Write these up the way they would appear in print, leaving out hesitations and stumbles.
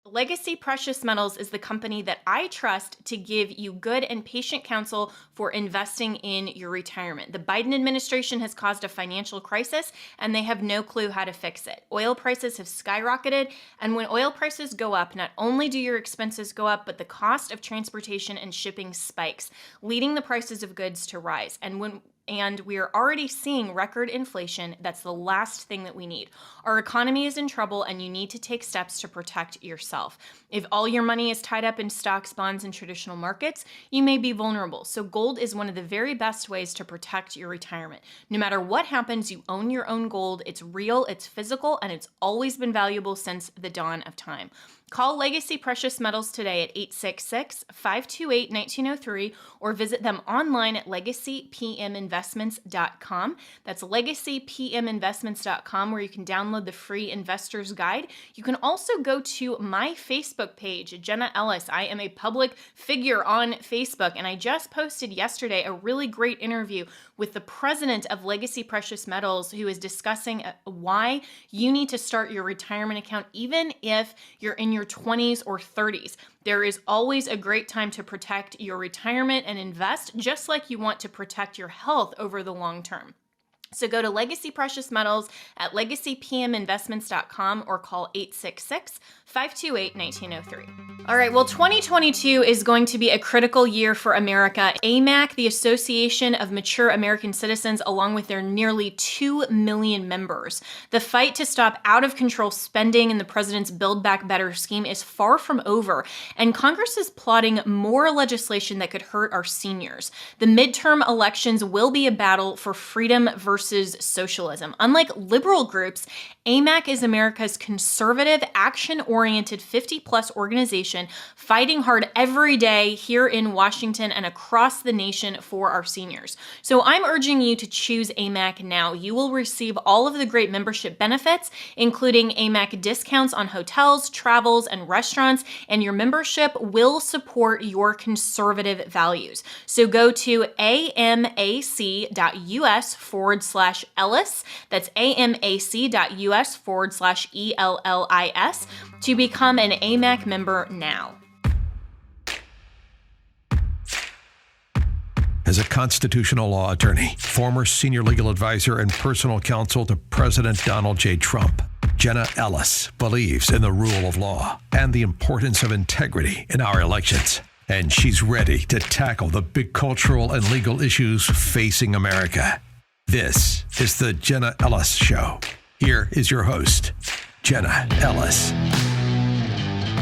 Legacy Precious Metals is the company that I trust to give you good and patient counsel for investing in your retirement. The Biden administration has caused a financial crisis and they have no clue how to fix it. Oil prices have skyrocketed, and when oil prices go up, not only do your expenses go up, but the cost of transportation and shipping spikes, leading the prices of goods to rise. And we are already seeing record inflation. That's the last thing that we need. Our economy is in trouble, and you need to take steps to protect yourself. If all your money is tied up in stocks, bonds, and traditional markets, you may be vulnerable. So gold is one of the very best ways to protect your retirement. No matter what happens, you own your own gold. It's real, it's physical, and it's always been valuable since the dawn of time. Call Legacy Precious Metals today at 866-528-1903 or visit them online at legacypminvestments.com. That's legacypminvestments.com, where you can download the free investor's guide. You can also go to my Facebook page, Jenna Ellis. I am a public figure on Facebook, and I just posted yesterday a really great interview with the president of Legacy Precious Metals, who is discussing why you need to start your retirement account even if you're in your 20s or 30s. There is always a great time to protect your retirement and invest, just like you want to protect your health over the long term. So go to Legacy Precious Metals at legacypminvestments.com or call 866-528-1903. All right, well, 2022 is going to be a critical year for America. AMAC, the Association of Mature American Citizens, along with their nearly 2 million members. The fight to stop out-of-control spending in the president's Build Back Better scheme is far from over, and Congress is plotting more legislation that could hurt our seniors. The midterm elections will be a battle for freedom versus socialism. Unlike liberal groups, AMAC is America's conservative, action-oriented 50-plus organization fighting hard every day here in Washington and across the nation for our seniors. So I'm urging you to choose AMAC now. You will receive all of the great membership benefits, including AMAC discounts on hotels, travels, and restaurants, and your membership will support your conservative values. So go to amac.us/Ellis. That's amac.us/ELLIS to become an AMAC member now. As a constitutional law attorney, former senior legal advisor, and personal counsel to President Donald J. Trump, Jenna Ellis believes in the rule of law and the importance of integrity in our elections. And she's ready to tackle the big cultural and legal issues facing America. This is the Jenna Ellis Show. Here is your host, Jenna Ellis.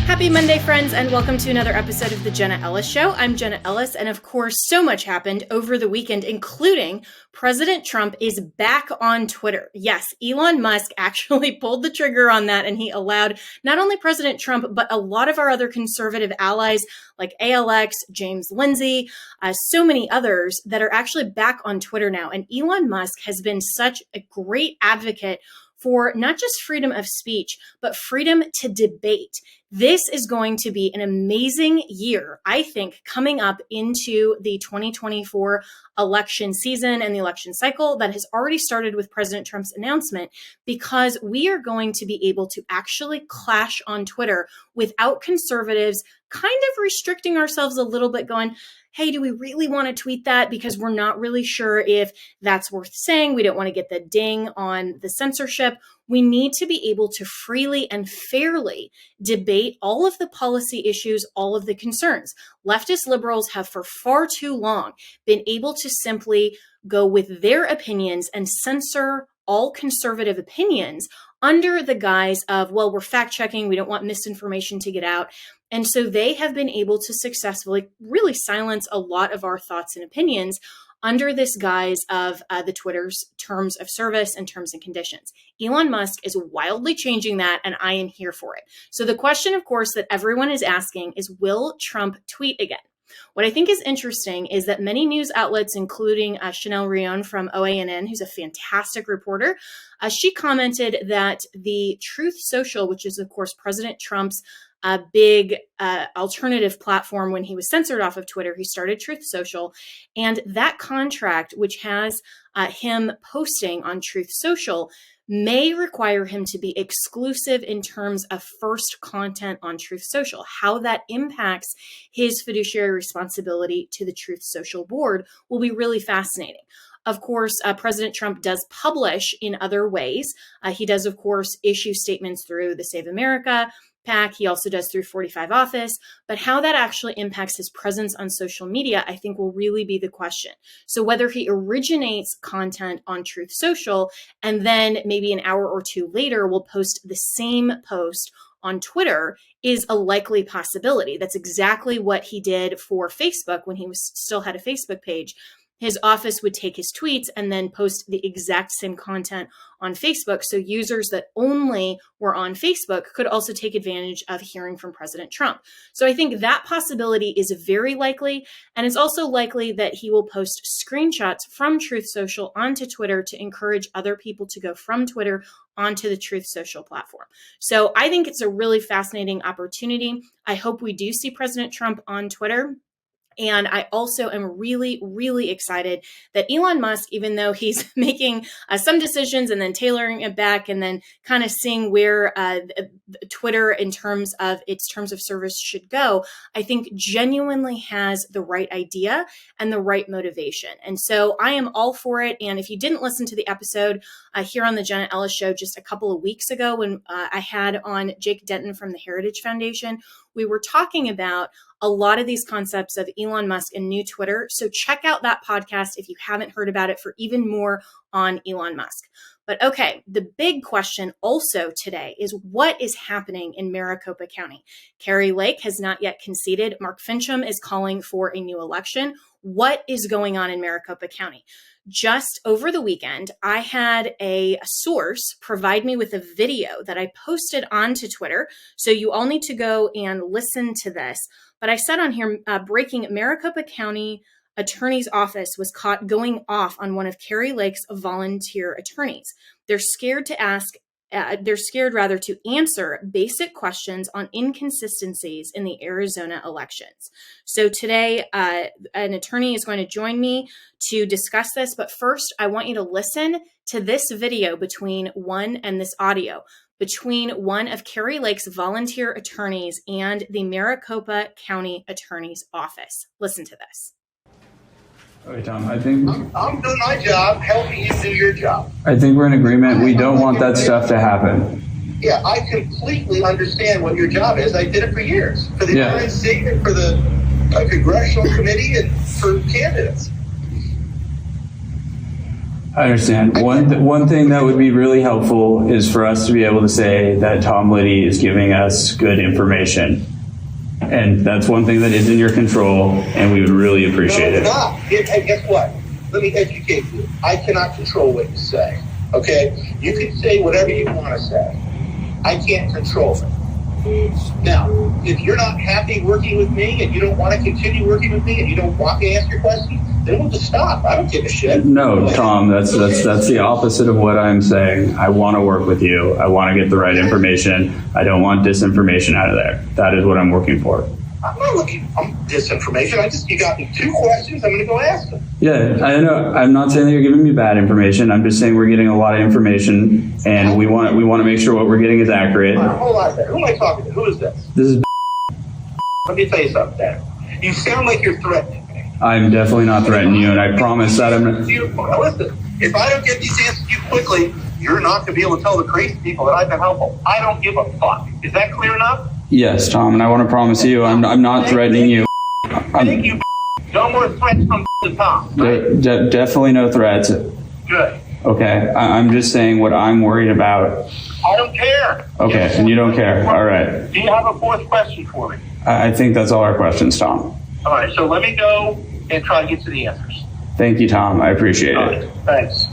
Happy Monday, friends, and welcome to another episode of the Jenna Ellis Show. I'm Jenna Ellis, and of course, so much happened over the weekend, including President Trump is back on Twitter. Yes, Elon Musk actually pulled the trigger on that, and he allowed not only President Trump, but a lot of our other conservative allies like ALX, James Lindsay, so many others that are actually back on Twitter now. And Elon Musk has been such a great advocate for not just freedom of speech, but freedom to debate. This is going to be an amazing year, I think, coming up into the 2024 election season and the election cycle that has already started with President Trump's announcement, because we are going to be able to actually clash on Twitter without conservatives kind of restricting ourselves a little bit, going, hey, do we really want to tweet that? Because we're not really sure if that's worth saying. We don't want to get the ding on the censorship. We need to be able to freely and fairly debate all of the policy issues, all of the concerns. Leftist liberals have for far too long been able to simply go with their opinions and censor all conservative opinions under the guise of, well, we're fact checking, we don't want misinformation to get out. And so they have been able to successfully really silence a lot of our thoughts and opinions under this guise of the Twitter's terms of service and terms and conditions. Elon Musk is wildly changing that, and I am here for it. So the question, of course, that everyone is asking is, will Trump tweet again? What I think is interesting is that many news outlets, including Chanel Rion from OANN, who's a fantastic reporter, she commented that the Truth Social, which is, of course, President Trump's big alternative platform when he was censored off of Twitter, he started Truth Social. And that contract, which has him posting on Truth Social, may require him to be exclusive in terms of first content on Truth Social. How that impacts his fiduciary responsibility to the Truth Social board will be really fascinating. Of course, President Trump does publish in other ways. He does, of course, issue statements through the Save America PAC. He also does through 45 Office. But how that actually impacts his presence on social media, I think, will really be the question. So whether he originates content on Truth Social and then maybe an hour or two later will post the same post on Twitter is a likely possibility. That's exactly what he did for Facebook when he still had a Facebook page. His office would take his tweets and then post the exact same content on Facebook. So users that only were on Facebook could also take advantage of hearing from President Trump. So I think that possibility is very likely. And it's also likely that he will post screenshots from Truth Social onto Twitter to encourage other people to go from Twitter onto the Truth Social platform. So I think it's a really fascinating opportunity. I hope we do see President Trump on Twitter. And I also am really, really excited that Elon Musk, even though he's making some decisions and then tailoring it back and then kind of seeing where Twitter in terms of its terms of service should go, I think genuinely has the right idea and the right motivation. And so I am all for it. And if you didn't listen to the episode here on the Jenna Ellis Show just a couple of weeks ago when I had on Jake Denton from the Heritage Foundation, we were talking about a lot of these concepts of Elon Musk and new Twitter. So check out that podcast if you haven't heard about it for even more on Elon Musk. But okay, the big question also today is what is happening in Maricopa County? Kari Lake has not yet conceded. Mark Finchem is calling for a new election. What is going on in Maricopa County? Just over the weekend, I had a source provide me with a video that I posted onto Twitter. So you all need to go and listen to this. But I said on here, breaking Maricopa County Attorney's Office was caught going off on one of Kari Lake's volunteer attorneys. They're scared to answer basic questions on inconsistencies in the Arizona elections. So today, an attorney is going to join me to discuss this. But first, I want you to listen to this video between this audio between one of Kari Lake's volunteer attorneys and the Maricopa County Attorney's Office. Listen to this. Okay, Tom, I think I'm doing my job, helping you do your job. I think we're in agreement. We don't want that stuff to happen. Yeah, I completely understand what your job is. I did it for years. For the RNC and for the Congressional Committee and for candidates. I understand. One thing that would be really helpful is for us to be able to say that Tom Liddy is giving us good information. And that's one thing that is in your control, and we would really appreciate it. No, it's not. And guess what? Let me educate you. I cannot control what you say, okay? You can say whatever you want to say. I can't control it. Now, if you're not happy working with me and you don't want to continue working with me and you don't want to answer your questions, then we'll just stop. I don't give a shit. No, Tom, that's the opposite of what I'm saying. I want to work with you. I want to get the right information. I don't want disinformation out of there. That is what I'm working for. I'm not looking for disinformation. You got me two questions. I'm going to go ask them. Yeah, I know. I'm not saying that you're giving me bad information. I'm just saying we're getting a lot of information, and we want to make sure what we're getting is accurate. Hold on a second. Who am I talking to? Who is this? This is. Let me tell you something, Dan. You sound like you're threatening me. I'm definitely not threatening you, and I promise that I'm not. Listen, if I don't get these answers to you quickly, you're not going to be able to tell the crazy people that I've been helpful. I don't give a fuck. Is that clear enough? Yes, Tom, and I want to promise you, I'm not threatening you. Thank you. No more threats from Tom. Right? Definitely no threats. Good. Okay, I'm just saying what I'm worried about. I don't care. Okay, and you don't care. All right. Do you have a fourth question for me? I think that's all our questions, Tom. All right, so let me go and try to get to the answers. Thank you, Tom. I appreciate it. Thanks.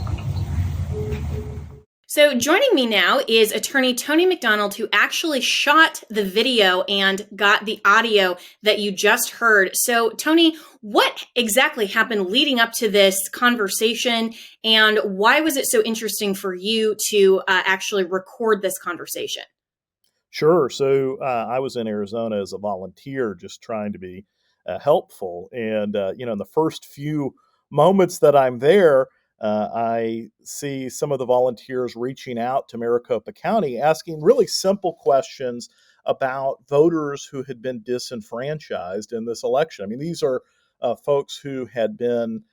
So joining me now is attorney Tony McDonald, who actually shot the video and got the audio that you just heard. So Tony, what exactly happened leading up to this conversation, and why was it so interesting for you to actually record this conversation? Sure. So I was in Arizona as a volunteer, just trying to be helpful. And, in the first few moments that I'm there, I see some of the volunteers reaching out to Maricopa County asking really simple questions about voters who had been disenfranchised in this election. I mean, these are folks who had been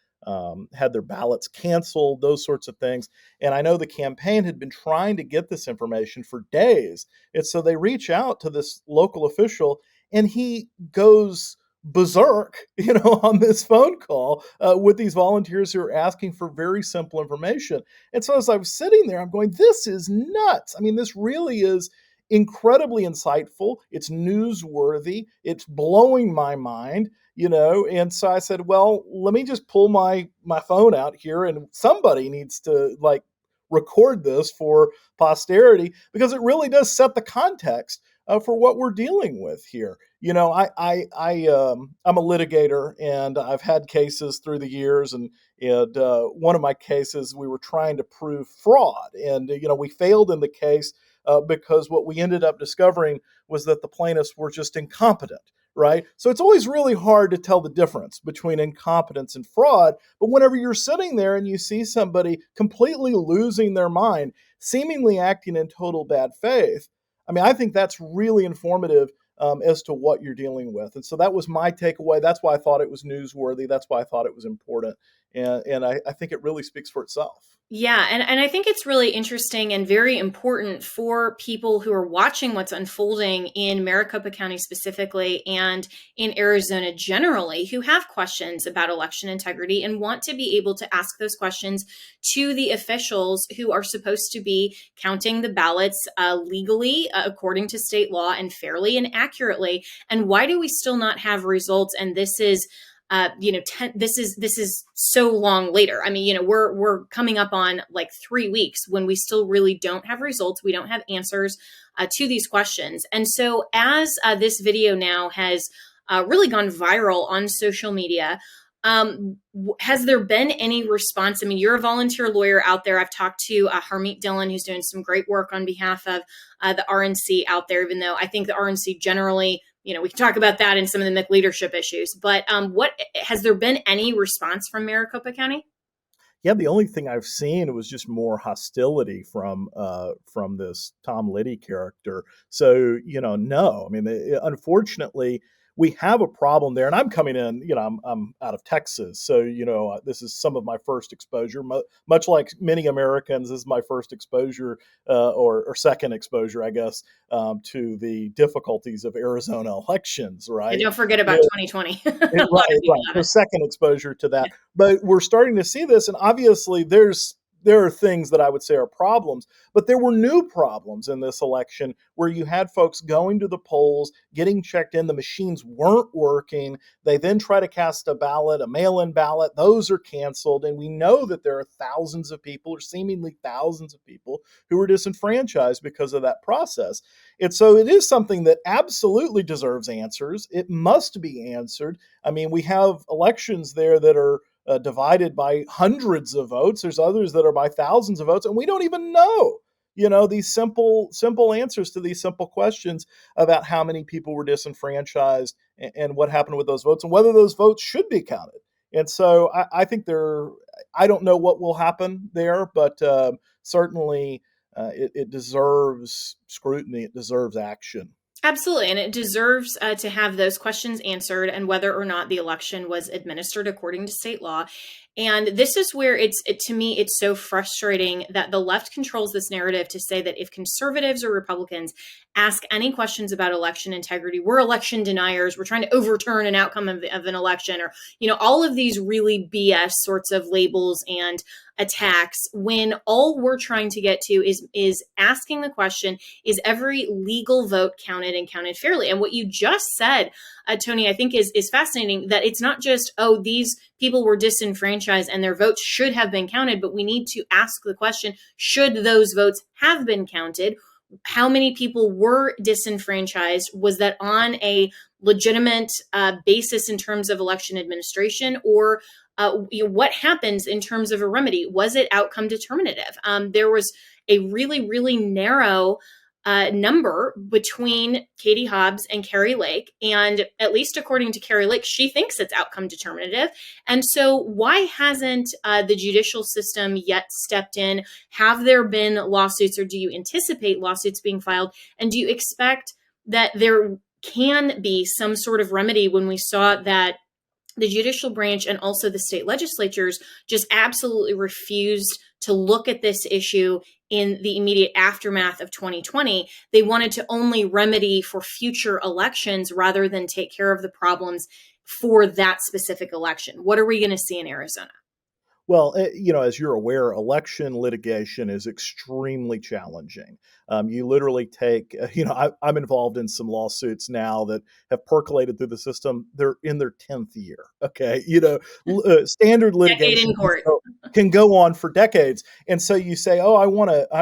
had their ballots canceled, those sorts of things. And I know the campaign had been trying to get this information for days. And so they reach out to this local official, and he goes berserk, on this phone call with these volunteers who are asking for very simple information. And so as I was sitting there, I'm going, this is nuts. I mean, this really is incredibly insightful. It's newsworthy. It's blowing my mind, And so I said, well, let me just pull my phone out here, and somebody needs to record this for posterity, because it really does set the context for what we're dealing with here. I'm a litigator, and I've had cases through the years, and one of my cases, we were trying to prove fraud, and we failed in the case because what we ended up discovering was that the plaintiffs were just incompetent. Right? So it's always really hard to tell the difference between incompetence and fraud. But whenever you're sitting there and you see somebody completely losing their mind, seemingly acting in total bad faith, I mean, I think that's really informative as to what you're dealing with. And so that was my takeaway. That's why I thought it was newsworthy. That's why I thought it was important. And I think it really speaks for itself. Yeah, and I think it's really interesting and very important for people who are watching what's unfolding in Maricopa County specifically and in Arizona generally, who have questions about election integrity and want to be able to ask those questions to the officials who are supposed to be counting the ballots legally, according to state law, and fairly and accurately. And why do we still not have results? And this is this is so long later. I mean, we're coming up on 3 weeks when we still really don't have results. We don't have answers to these questions. And so as this video now has really gone viral on social media, has there been any response? I mean, you're a volunteer lawyer out there. I've talked to Harmeet Dillon, who's doing some great work on behalf of the RNC out there, even though I think the RNC generally, we can talk about that and some of the McLeadership issues. But what has there been any response from Maricopa County? Yeah, the only thing I've seen was just more hostility from this Tom Liddy character. So, no, I mean, unfortunately, we have a problem there. And I'm coming in, I'm out of Texas. So, this is some of my first exposure. Much like many Americans, this is my first exposure or second exposure, I guess, to the difficulties of Arizona elections, right? And don't forget about 2020. Right. The second exposure to that. But we're starting to see this. And obviously, there are things that I would say are problems, but there were new problems in this election where you had folks going to the polls, getting checked in, the machines weren't working. They then try to cast a ballot, a mail-in ballot. Those are canceled. And we know that there are thousands of people, or seemingly thousands of people, who were disenfranchised because of that process. And so it is something that absolutely deserves answers. It must be answered. I mean, we have elections there that are divided by hundreds of votes. There's others that are by thousands of votes, and we don't even know, these simple answers to these simple questions about how many people were disenfranchised and what happened with those votes and whether those votes should be counted. And so I think I don't know what will happen there, but certainly it deserves scrutiny. It deserves action. Absolutely. And it deserves to have those questions answered and whether or not the election was administered according to state law. And this is where to me, it's so frustrating that the left controls this narrative to say that if conservatives or Republicans ask any questions about election integrity, we're election deniers, we're trying to overturn an outcome of an election, or, all of these really BS sorts of labels and attacks, when all we're trying to get to is asking the question, is every legal vote counted and counted fairly? And what you just said, Tony, I think is fascinating, that it's not just, these people were disenfranchised and their votes should have been counted, but we need to ask the question, should those votes have been counted? How many people were disenfranchised? Was that on a legitimate basis in terms of election administration, or what happens in terms of a remedy? Was it outcome determinative? There was a really, really narrow number between Katie Hobbs and Kari Lake. And at least according to Kari Lake, she thinks it's outcome determinative. And so why hasn't the judicial system yet stepped in? Have there been lawsuits, or do you anticipate lawsuits being filed? And do you expect that there can be some sort of remedy when we saw that the judicial branch and also the state legislatures just absolutely refused to look at this issue in the immediate aftermath of 2020? They wanted to only remedy for future elections rather than take care of the problems for that specific election. What are we going to see in Arizona? Well, as you're aware, election litigation is extremely challenging. You literally take, I'm involved in some lawsuits now that have percolated through the system. They're in their 10th year. Okay. Standard litigation in court can go on for decades. And so you say, oh, I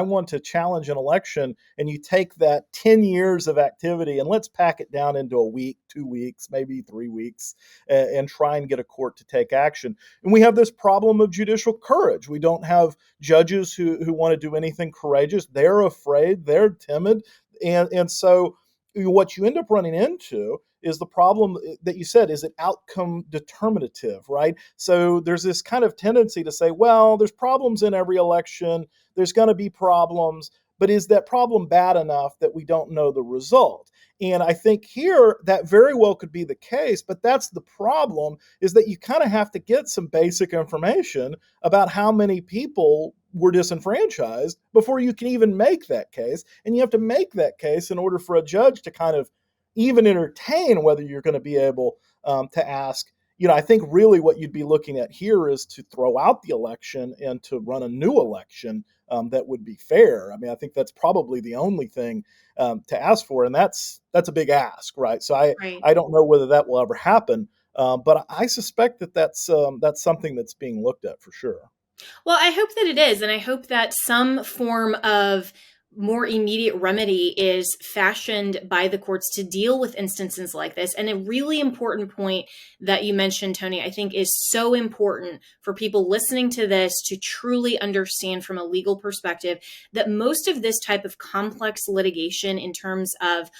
want to challenge an election. And you take that 10 years of activity and let's pack it down into a week, 2 weeks, maybe 3 weeks, and try and get a court to take action. And we have this problem of judicial courage. We don't have judges who want to do anything courageous. They're afraid, they're timid. And so what you end up running into is the problem that you said, is it outcome determinative, right? So there's this kind of tendency to say, well, there's problems in every election. There's going to be problems, but is that problem bad enough that we don't know the result? And I think here that very well could be the case, but that's the problem, is that you kind of have to get some basic information about how many people were disenfranchised before you can even make that case. And you have to make that case in order for a judge to kind of even entertain whether you're going to be able to ask. I think really what you'd be looking at here is to throw out the election and to run a new election that would be fair. I mean, I think that's probably the only thing to ask for, and that's a big ask, right? So I don't know whether that will ever happen, but I suspect that that's something that's being looked at for sure. Well, I hope that it is, and I hope that some form of more immediate remedy is fashioned by the courts to deal with instances like this. And a really important point that you mentioned, Tony, I think is so important for people listening to this to truly understand from a legal perspective that most of this type of complex litigation in terms of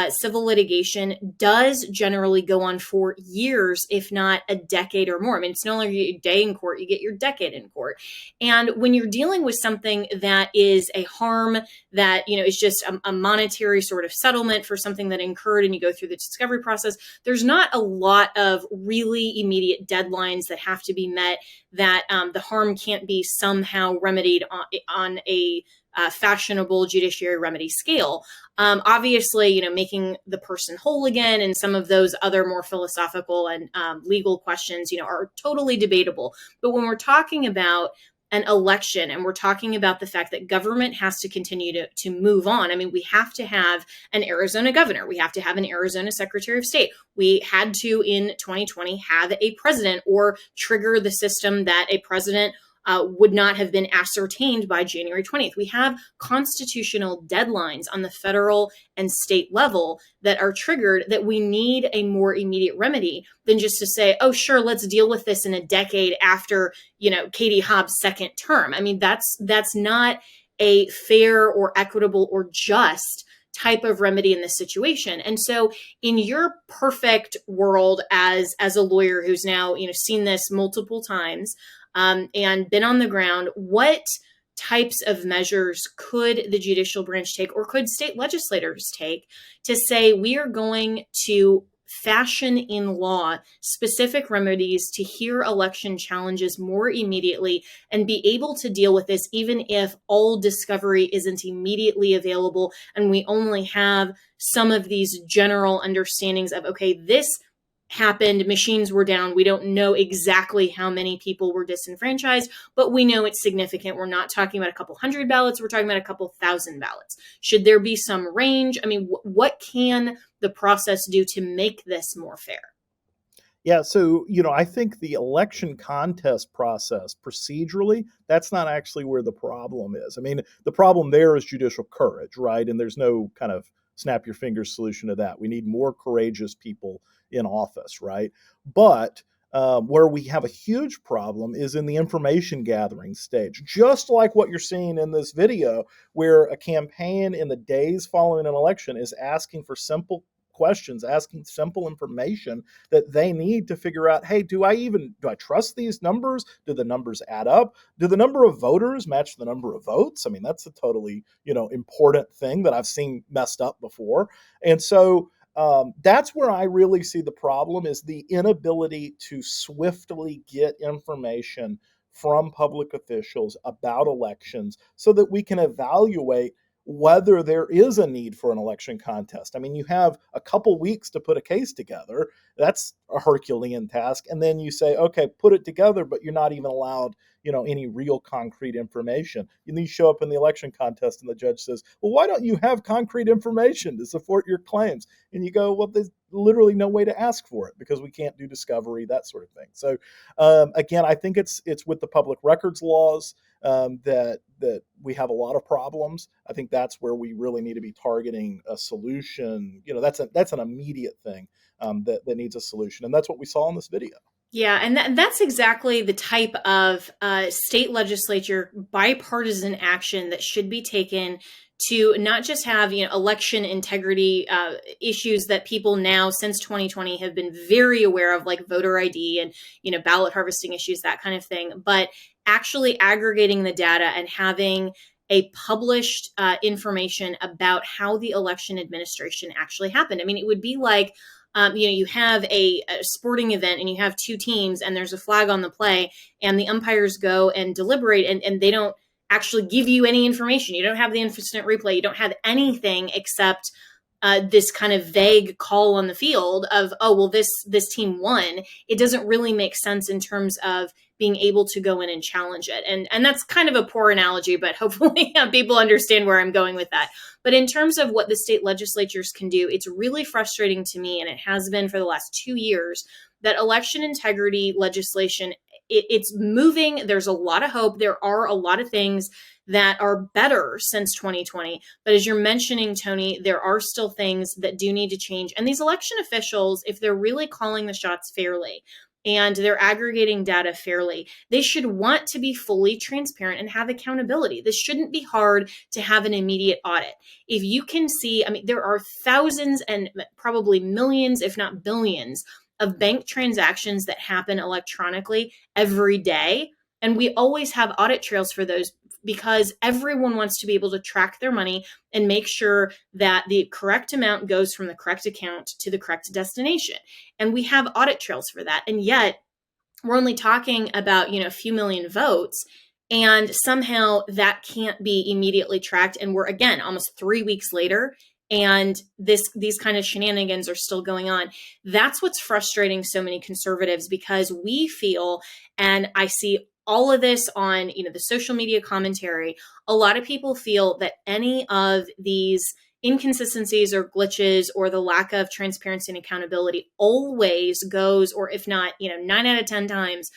civil litigation does generally go on for years, if not a decade or more. I mean, it's no longer a day in court, you get your decade in court. And when you're dealing with something that is a harm that, is just a monetary sort of settlement for something that incurred and you go through the discovery process, there's not a lot of really immediate deadlines that have to be met, that the harm can't be somehow remedied on a fashionable judiciary remedy scale. Obviously, making the person whole again and some of those other more philosophical and legal questions, are totally debatable. But when we're talking about an election and we're talking about the fact that government has to continue to move on, I mean, we have to have an Arizona governor. We have to have an Arizona Secretary of State. We had to, in 2020, have a president or trigger the system that a president would not have been ascertained by January 20th. We have constitutional deadlines on the federal and state level that are triggered, that we need a more immediate remedy than just to say, oh, sure, let's deal with this in a decade after, Katie Hobbs' second term. I mean, that's not a fair or equitable or just type of remedy in this situation. And so in your perfect world as a lawyer who's now, seen this multiple times, and been on the ground, what types of measures could the judicial branch take, or could state legislators take, to say we are going to fashion in law specific remedies to hear election challenges more immediately and be able to deal with this even if all discovery isn't immediately available and we only have some of these general understandings of, okay, this happened, machines were down, we don't know exactly how many people were disenfranchised, but we know it's significant. We're not talking about a couple hundred ballots, we're talking about a couple thousand ballots. Should there be some range? I mean, what can the process do to make this more fair? Yeah, so, I think the election contest process procedurally, that's not actually where the problem is. I mean, the problem there is judicial courage, right? And there's no kind of snap your fingers solution to that. We need more courageous people in office, right? But Where we have a huge problem is in the information gathering stage, just like what you're seeing in this video, where a campaign in the days following an election is asking for simple questions, asking simple information that they need to figure out, hey, do I trust these numbers? Do the numbers add up? Do the number of voters match the number of votes? I mean, that's a totally, important thing that I've seen messed up before. And so that's where I really see the problem, is the inability to swiftly get information from public officials about elections so that we can evaluate whether there is a need for an election contest. I mean, you have a couple weeks to put a case together. That's a Herculean task. And then you say, okay, put it together, but you're not even allowed, any real concrete information. And then you show up in the election contest and the judge says, well, why don't you have concrete information to support your claims? And you go, well, there's literally no way to ask for it because we can't do discovery, that sort of thing. So again, I think it's with the public records laws that we have a lot of problems. I think that's where we really need to be targeting a solution. That's an immediate thing that needs a solution, and that's what we saw in this video. Yeah, and that's exactly the type of state legislature bipartisan action that should be taken to not just have election integrity issues that people now since 2020 have been very aware of, like voter ID and ballot harvesting issues, that kind of thing, but actually aggregating the data and having a published information about how the election administration actually happened. I mean, it would be like you have a sporting event and you have two teams and there's a flag on the play and the umpires go and deliberate and they don't actually give you any information. You don't have the instant replay. You don't have anything except this kind of vague call on the field of, oh, well, this team won. It doesn't really make sense in terms of being able to go in and challenge it. And that's kind of a poor analogy, but hopefully people understand where I'm going with that. But in terms of what the state legislatures can do, it's really frustrating to me, and it has been for the last 2 years, that election integrity legislation, it's moving. There's a lot of hope. There are a lot of things that are better since 2020. But as you're mentioning, Tony, there are still things that do need to change. And these election officials, if they're really calling the shots fairly, and they're aggregating data fairly, they should want to be fully transparent and have accountability. This shouldn't be hard to have an immediate audit. If you can see, I mean, there are thousands and probably millions, if not billions, of bank transactions that happen electronically every day. And we always have audit trails for those because everyone wants to be able to track their money and make sure that the correct amount goes from the correct account to the correct destination. And we have audit trails for that. And yet we're only talking about, a few million votes, and somehow that can't be immediately tracked. And we're, again, almost 3 weeks later, and these kind of shenanigans are still going on. That's what's frustrating so many conservatives, because we feel, and I see all of this on, the social media commentary, a lot of people feel that any of these inconsistencies or glitches or the lack of transparency and accountability always goes, or if not, 9 out of 10 times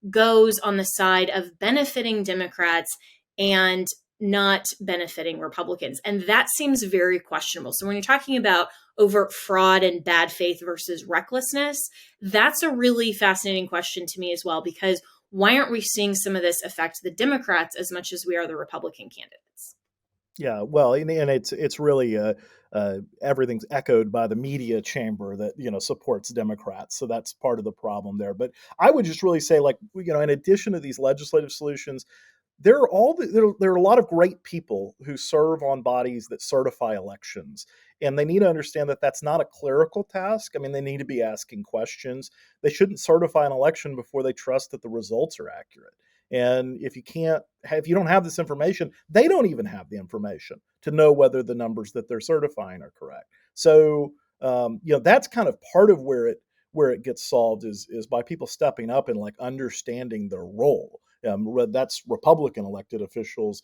goes on the side of benefiting Democrats and not benefiting Republicans. And that seems very questionable. So when you're talking about overt fraud and bad faith versus recklessness, that's a really fascinating question to me as well, because why aren't we seeing some of this affect the Democrats as much as we are the Republican candidates? Yeah, well, and it's really everything's echoed by the media chamber that supports Democrats, so that's part of the problem there. But I would just really say, like, in addition to these legislative solutions, there are a lot of great people who serve on bodies that certify elections, and they need to understand that that's not a clerical task. I mean, they need to be asking questions. They shouldn't certify an election before they trust that the results are accurate. And if you don't have this information, they don't even have the information to know whether the numbers that they're certifying are correct. So, that's kind of part of where it gets solved is by people stepping up and like understanding their role. That's Republican elected officials.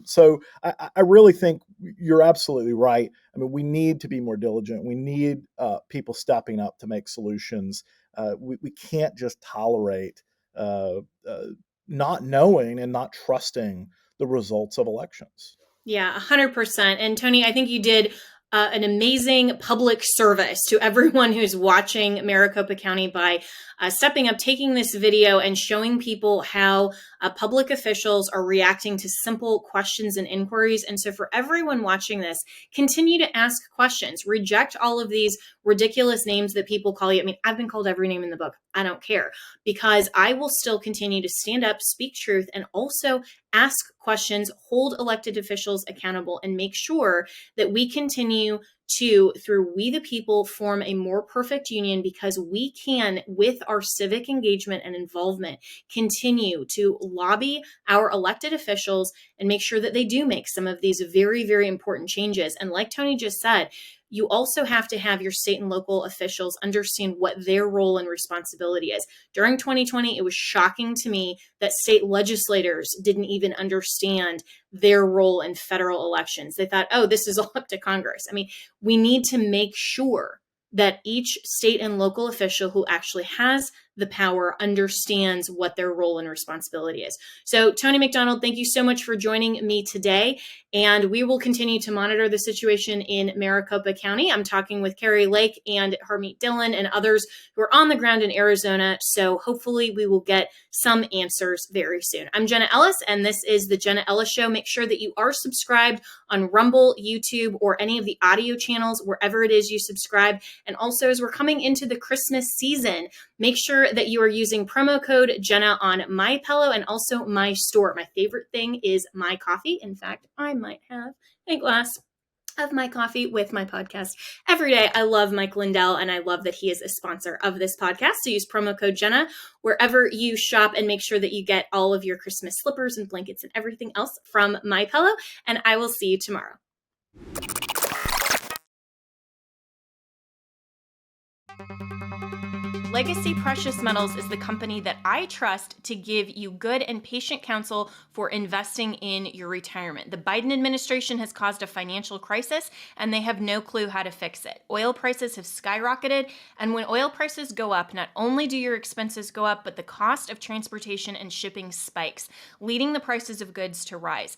So I really think you're absolutely right. I mean, we need to be more diligent. We need people stepping up to make solutions. We can't just tolerate not knowing and not trusting the results of elections. Yeah, 100%. And Tony, I think you did an amazing public service to everyone who's watching Maricopa County by stepping up, taking this video and showing people how public officials are reacting to simple questions and inquiries. And so for everyone watching this, continue to ask questions, reject all of these ridiculous names that people call you. I mean, I've been called every name in the book. I don't care, because I will still continue to stand up, speak truth, and also ask questions, hold elected officials accountable, and make sure that we continue to, through we the people, form a more perfect union, because we can, with our civic engagement and involvement, continue to lobby our elected officials and make sure that they do make some of these very, very important changes. And like Tony just said, you also have to have your state and local officials understand what their role and responsibility is. During 2020, it was shocking to me that state legislators didn't even understand their role in federal elections. They thought, oh, this is all up to Congress. I mean, we need to make sure that each state and local official who actually has the power understands what their role and responsibility is. So, Tony McDonald, thank you so much for joining me today. And we will continue to monitor the situation in Maricopa County. I'm talking with Kari Lake and Harmeet Dillon and others who are on the ground in Arizona. So hopefully we will get some answers very soon. I'm Jenna Ellis, and this is the Jenna Ellis Show. Make sure that you are subscribed on Rumble, YouTube, or any of the audio channels, wherever it is you subscribe. And also, as we're coming into the Christmas season, make sure that you are using promo code Jenna on MyPillow and also my store. My favorite thing is my coffee. In fact, I might have a glass of my coffee with my podcast every day. I love Mike Lindell, and I love that he is a sponsor of this podcast. So use promo code Jenna wherever you shop, and make sure that you get all of your Christmas slippers and blankets and everything else from MyPillow. And I will see you tomorrow. Legacy Precious Metals is the company that I trust to give you good and patient counsel for investing in your retirement. The Biden administration has caused a financial crisis, and they have no clue how to fix it. Oil prices have skyrocketed, and when oil prices go up, not only do your expenses go up, but the cost of transportation and shipping spikes, leading the prices of goods to rise.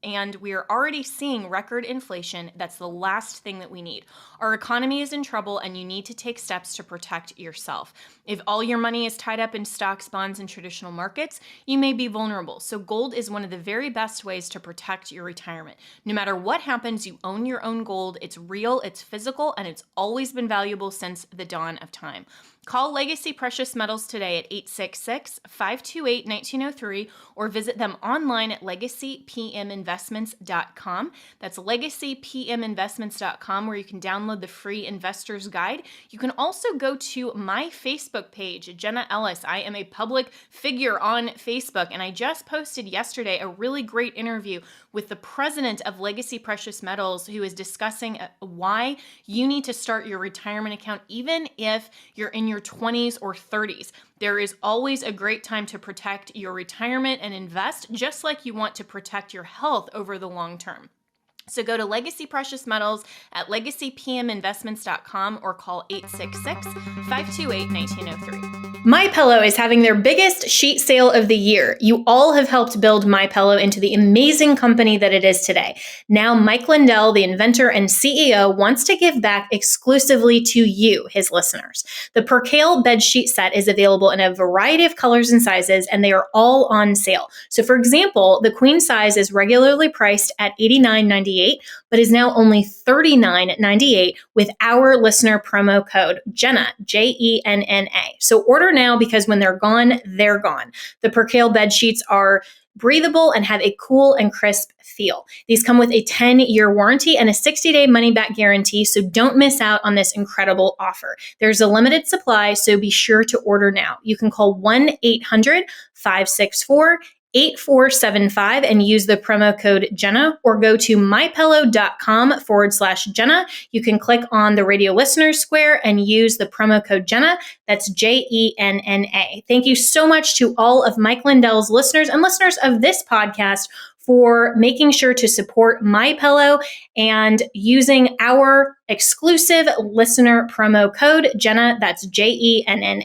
And we are already seeing record inflation. That's the last thing that we need. Our economy is in trouble, and you need to take steps to protect yourself. If all your money is tied up in stocks, bonds, and traditional markets, you may be vulnerable. So gold is one of the very best ways to protect your retirement. No matter what happens, you own your own gold. It's real, it's physical, and it's always been valuable since the dawn of time. Call Legacy Precious Metals today at 866-528-1903 or visit them online at legacypminvestments.com. That's legacypminvestments.com, where you can download the free investor's guide. You can also go to my Facebook page, Jenna Ellis. I am a public figure on Facebook, and I just posted yesterday a really great interview with the president of Legacy Precious Metals, who is discussing why you need to start your retirement account even if you're in your 20s or 30s. There is always a great time to protect your retirement and invest, just like you want to protect your health over the long term. So go to Legacy Precious Metals at legacypminvestments.com or call 866-528-1903. MyPillow is having their biggest sheet sale of the year. You all have helped build MyPillow into the amazing company that it is today. Now, Mike Lindell, the inventor and CEO, wants to give back exclusively to you, his listeners. The Percale bed sheet set is available in a variety of colors and sizes, and they are all on sale. So, for example, the queen size is regularly priced at $89.98, but is now only $39.98 with our listener promo code Jenna, Jenna. So order now, because when they're gone, they're gone. The Percale bed sheets are breathable and have a cool and crisp feel. These come with a 10-year warranty and a 60-day money-back guarantee, so don't miss out on this incredible offer. There's a limited supply, so be sure to order now. You can call 1-800-564-8475 and use the promo code Jenna, or go to mypillow.com/Jenna. You can click on the radio listeners square and use the promo code Jenna. That's Jenna. Thank you so much to all of Mike Lindell's listeners and listeners of this podcast for making sure to support MyPillow and using our exclusive listener promo code Jenna. That's Jenna.